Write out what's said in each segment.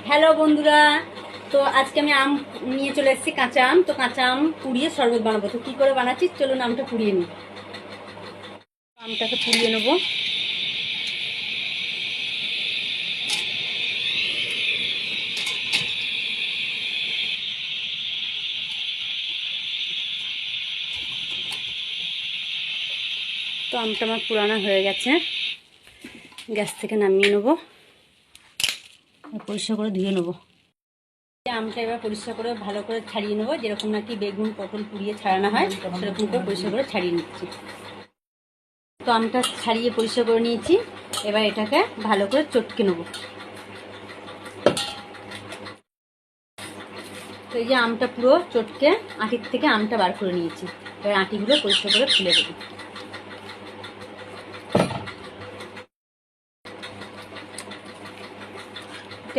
Hello বন্ধুরা, তো আজকে আমি আম নিয়ে চলে এসেছি, কাঁচা আম। তো কাঁচা আম পুড়িয়ে শরবত বানাবো। তো কী করে বানাচ্ছি চলুন আমটা পুড়িয়ে নিই। আমটাকে পুড়িয়ে নেবো। তো আমটা আমার পুরানো হয়ে গেছে, গ্যাস থেকে নামিয়ে নেবো, পরিষ্কার করে ধুয়ে নেবো। আমটা এবার পরিষ্কার করে ভালো করে ছাড়িয়ে নেবো, যেরকম নাকি বেগুন পটল পুড়িয়ে ছাড়ানো হয় সেরকম করে পরিষ্কার করে ছাড়িয়ে নিচ্ছি। তো আমটা ছাড়িয়ে পরিষ্কার করে নিয়েছি, এবার এটাকে ভালো করে চটকে নেবো। তো এই যে আমটা পুরো চটকে আটির থেকে আমটা বার করে নিয়েছি, এবার আটিগুলো পরিষ্কার করে ফেলে দেবো।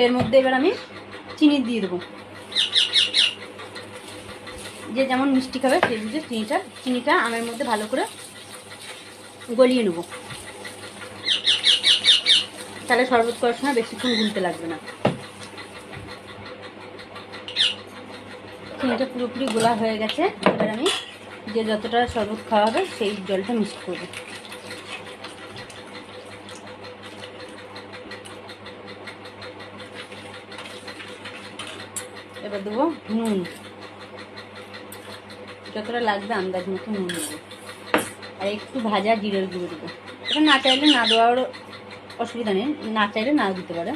এর মধ্যে এবার আমি চিনি দিয়ে দেবো, যে যেমন মিষ্টি খাবে সেই বুঝে চিনিটা আমের মধ্যে ভালো করে গলিয়ে নেবো, তাহলে শরবত করার সময় বেশিক্ষণ গুলতে লাগবে না। চিনিটা পুরোপুরি গোলা হয়ে গেছে, এবার আমি যে যতটা শরবত খাওয়া হবে সেই জলটা মিক্স করব। এবার দেবো নুন, যতটা লাগবে আন্দাজ মতো নুন দেবো, আর একটু ভাজা জিরের গুঁড়ো দেবো। এটা না চাইলে না দেওয়ার অসুবিধা নেই, না চাইলে না দিতে পারে।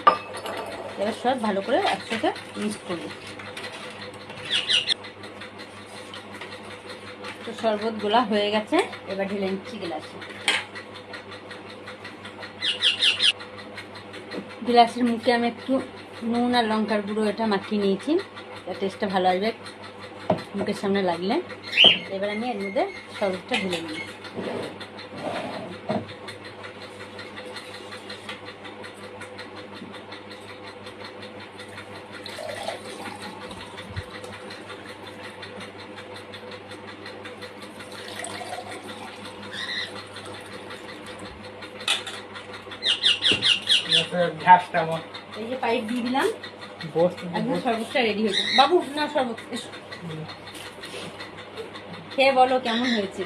এবার সব ভালো করে একসাথে মিক্স করবো। তো শরবত গোলা হয়ে গেছে, এবার ঢেলে নিচ্ছি গ্লাসে। গ্লাসের মুখে আমি একটু নুন আর লঙ্কার গুঁড়ো এটা মাখিয়ে নিয়েছি, টেস্টটা ভালো আসবে মুখের সামনে লাগলে। এবার আমি এর মধ্যে শরবতটা ঢেলে নিই। এই যে পাইপ দিয়ে দিলাম, একদম শরবতটা রেডি হয়েছে। বাবু না শরবত খেয়ে বলো কেমন হয়েছে।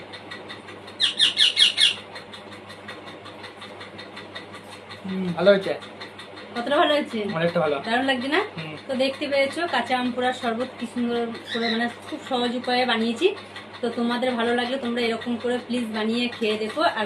ভালো হয়েছে, কতটা ভালো হয়েছে? অনেকটা ভালো, দারুণ লাগছে না? তো দেখতে পেয়েছো কাঁচা আম পোড়ার শরবত কি সুন্দর করে, মানে খুব সহজ উপায়ে বানিয়েছি। তো তোমাদের ভালো লাগলে তোমরা এরকম করে প্লিজ বানিয়ে খেয়ে দেখো। আর